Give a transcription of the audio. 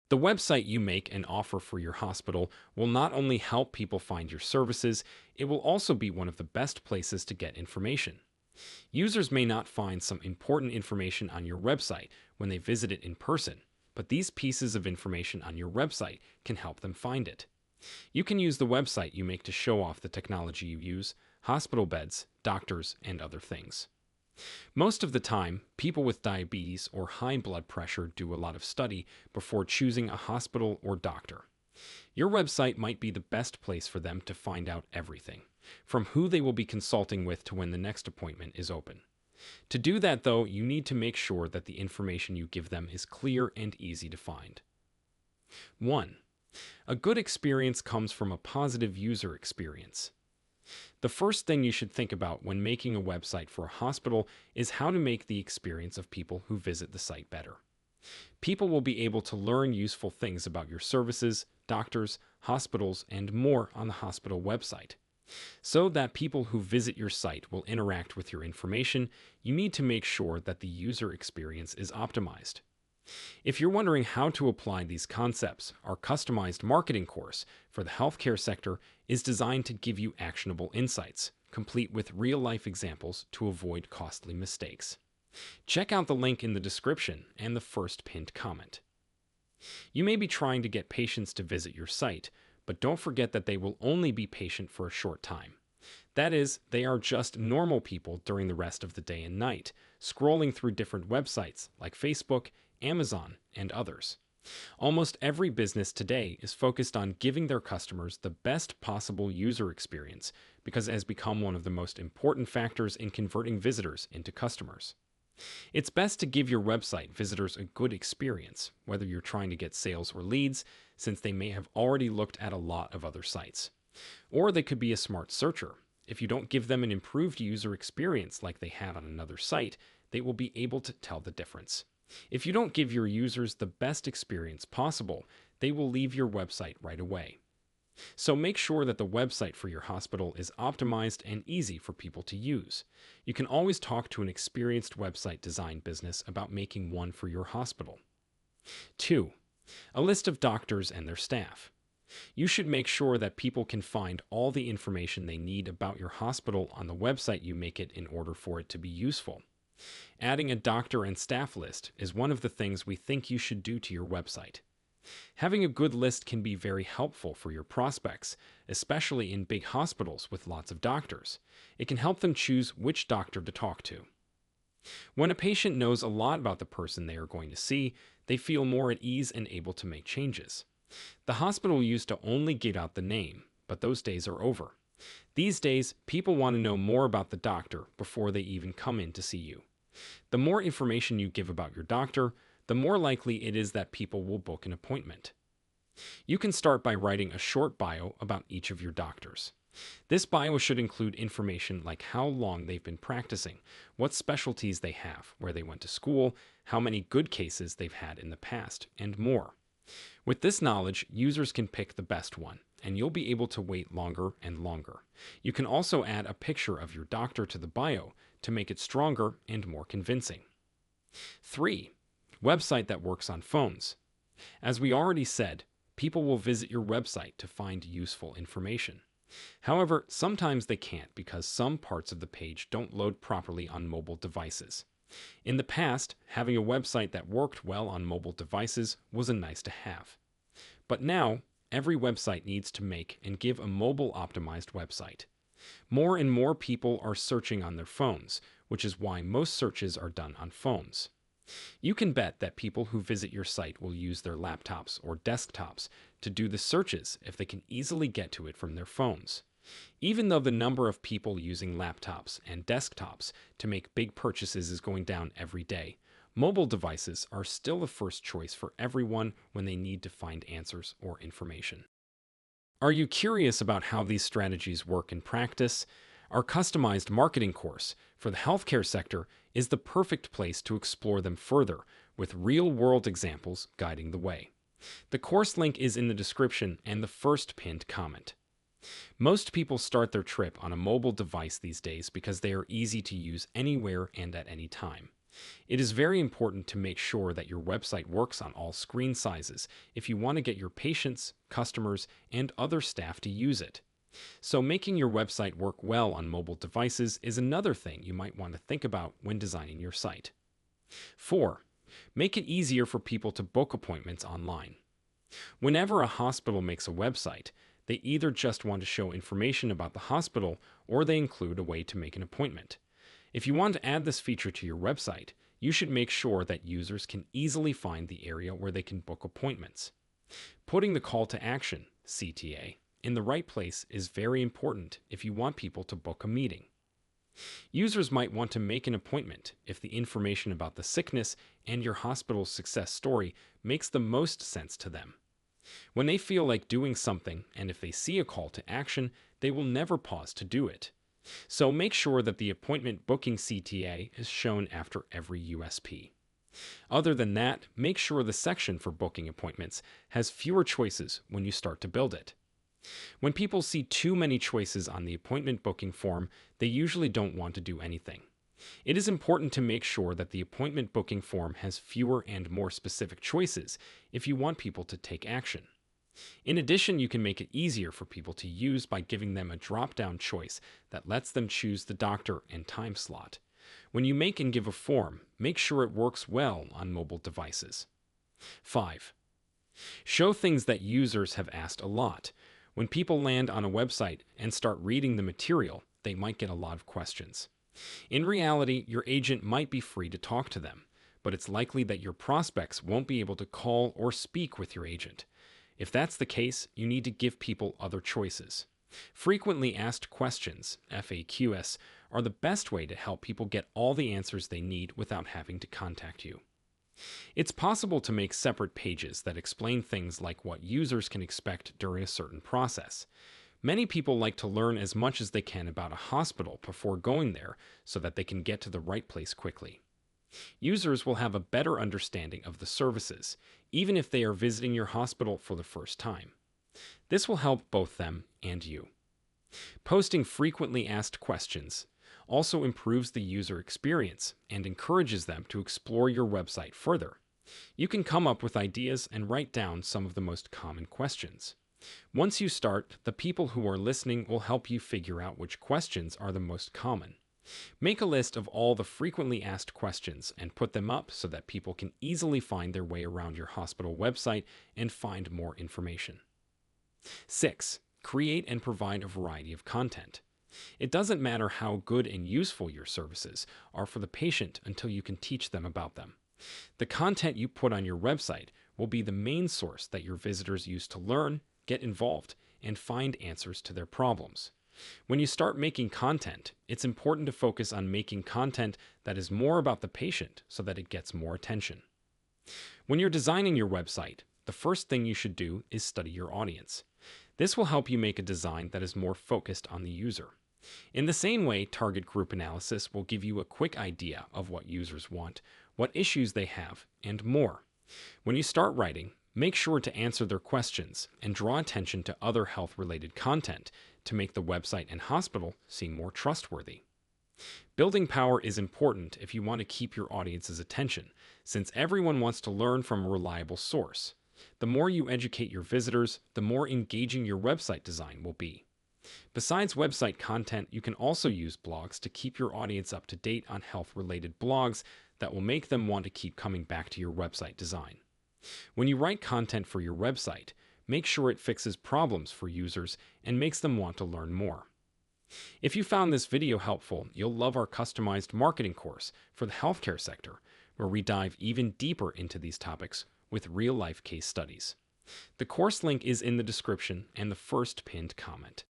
The website you make and offer for your hospital will not only help people find your services, it will also be one of the best places to get information. Users may not find some important information on your website when they visit it in person, but these pieces of information on your website can help them find it. You can use the website you make to show off the technology you use, hospital beds, doctors, and other things. Most of the time, people with diabetes or high blood pressure do a lot of study before choosing a hospital or doctor. Your website might be the best place for them to find out everything, from who they will be consulting with to when the next appointment is open. To do that, though, you need to make sure that the information you give them is clear and easy to find. 1. A good experience comes from a positive user experience. The first thing you should think about when making a website for a hospital is how to make the experience of people who visit the site better. People will be able to learn useful things about your services, doctors, hospitals, and more on the hospital website. So that people who visit your site will interact with your information, you need to make sure that the user experience is optimized. If you're wondering how to apply these concepts, our customized marketing course for the healthcare sector is designed to give you actionable insights, complete with real-life examples to avoid costly mistakes. Check out the link in the description and the first pinned comment. You may be trying to get patients to visit your site, but don't forget that they will only be patient for a short time. That is, they are just normal people during the rest of the day and night, scrolling through different websites like Facebook, Amazon, and others. Almost every business today is focused on giving their customers the best possible user experience because it has become one of the most important factors in converting visitors into customers. It's best to give your website visitors a good experience, whether you're trying to get sales or leads, since they may have already looked at a lot of other sites. Or they could be a smart searcher. If you don't give them an improved user experience like they had on another site, they will be able to tell the difference. If you don't give your users the best experience possible, they will leave your website right away. So make sure that the website for your hospital is optimized and easy for people to use. You can always talk to an experienced website design business about making one for your hospital. 2. A list of doctors and their staff. You should make sure that people can find all the information they need about your hospital on the website you make it in order for it to be useful. Adding a doctor and staff list is one of the things we think you should do to your website. Having a good list can be very helpful for your prospects, especially in big hospitals with lots of doctors. It can help them choose which doctor to talk to. When a patient knows a lot about the person they are going to see, they feel more at ease and able to make changes. The hospital used to only give out the name, but those days are over. These days, people want to know more about the doctor before they even come in to see you. The more information you give about your doctor, the more likely it is that people will book an appointment. You can start by writing a short bio about each of your doctors. This bio should include information like how long they've been practicing, what specialties they have, where they went to school, how many good cases they've had in the past, and more. With this knowledge, users can pick the best one, and you'll be able to wait longer and longer. You can also add a picture of your doctor to the bio to make it stronger and more convincing. 3. Website that works on phones. As we already said, people will visit your website to find useful information. However, sometimes they can't because some parts of the page don't load properly on mobile devices. In the past, having a website that worked well on mobile devices was a nice to have. But now, every website needs to make and give a mobile-optimized website. More and more people are searching on their phones, which is why most searches are done on phones. You can bet that people who visit your site will use their laptops or desktops to do the searches if they can easily get to it from their phones. Even though the number of people using laptops and desktops to make big purchases is going down every day, mobile devices are still the first choice for everyone when they need to find answers or information. Are you curious about how these strategies work in practice? Our customized marketing course for the healthcare sector is the perfect place to explore them further with real-world examples guiding the way. The course link is in the description and the first pinned comment. Most people start their trip on a mobile device these days because they are easy to use anywhere and at any time. It is very important to make sure that your website works on all screen sizes if you want to get your patients, customers, and other staff to use it. So, making your website work well on mobile devices is another thing you might want to think about when designing your site. 4. Make it easier for people to book appointments online. Whenever a hospital makes a website, they either just want to show information about the hospital or they include a way to make an appointment. If you want to add this feature to your website, you should make sure that users can easily find the area where they can book appointments. Putting the call to action, CTA, in the right place is very important if you want people to book a meeting. Users might want to make an appointment if the information about the sickness and your hospital's success story makes the most sense to them. When they feel like doing something and if they see a call to action, they will never pause to do it. So make sure that the appointment booking CTA is shown after every USP. Other than that, make sure the section for booking appointments has fewer choices when you start to build it. When people see too many choices on the appointment booking form, they usually don't want to do anything. It is important to make sure that the appointment booking form has fewer and more specific choices if you want people to take action. In addition, you can make it easier for people to use by giving them a drop-down choice that lets them choose the doctor and time slot. When you make and give a form, make sure it works well on mobile devices. 5. Show things that users have asked a lot. When people land on a website and start reading the material, they might get a lot of questions. In reality, your agent might be free to talk to them, but it's likely that your prospects won't be able to call or speak with your agent. If that's the case, you need to give people other choices. Frequently asked questions, FAQs, are the best way to help people get all the answers they need without having to contact you. It's possible to make separate pages that explain things like what users can expect during a certain process. Many people like to learn as much as they can about a hospital before going there so that they can get to the right place quickly. Users will have a better understanding of the services, even if they are visiting your hospital for the first time. This will help both them and you. Posting frequently asked questions also improves the user experience and encourages them to explore your website further. You can come up with ideas and write down some of the most common questions. Once you start, the people who are listening will help you figure out which questions are the most common. Make a list of all the frequently asked questions and put them up so that people can easily find their way around your hospital website and find more information. 6. Create and provide a variety of content. It doesn't matter how good and useful your services are for the patient until you can teach them about them. The content you put on your website will be the main source that your visitors use to learn, get involved, and find answers to their problems. When you start making content, it's important to focus on making content that is more about the patient so that it gets more attention. When you're designing your website, the first thing you should do is study your audience. This will help you make a design that is more focused on the user. In the same way, target group analysis will give you a quick idea of what users want, what issues they have, and more. When you start writing, make sure to answer their questions and draw attention to other health-related content to make the website and hospital seem more trustworthy. Building power is important if you want to keep your audience's attention, since everyone wants to learn from a reliable source. The more you educate your visitors, the more engaging your website design will be. Besides website content, you can also use blogs to keep your audience up to date on health-related blogs that will make them want to keep coming back to your website design. When you write content for your website, make sure it fixes problems for users and makes them want to learn more. If you found this video helpful, you'll love our customized marketing course for the healthcare sector, where we dive even deeper into these topics with real-life case studies. The course link is in the description and the first pinned comment.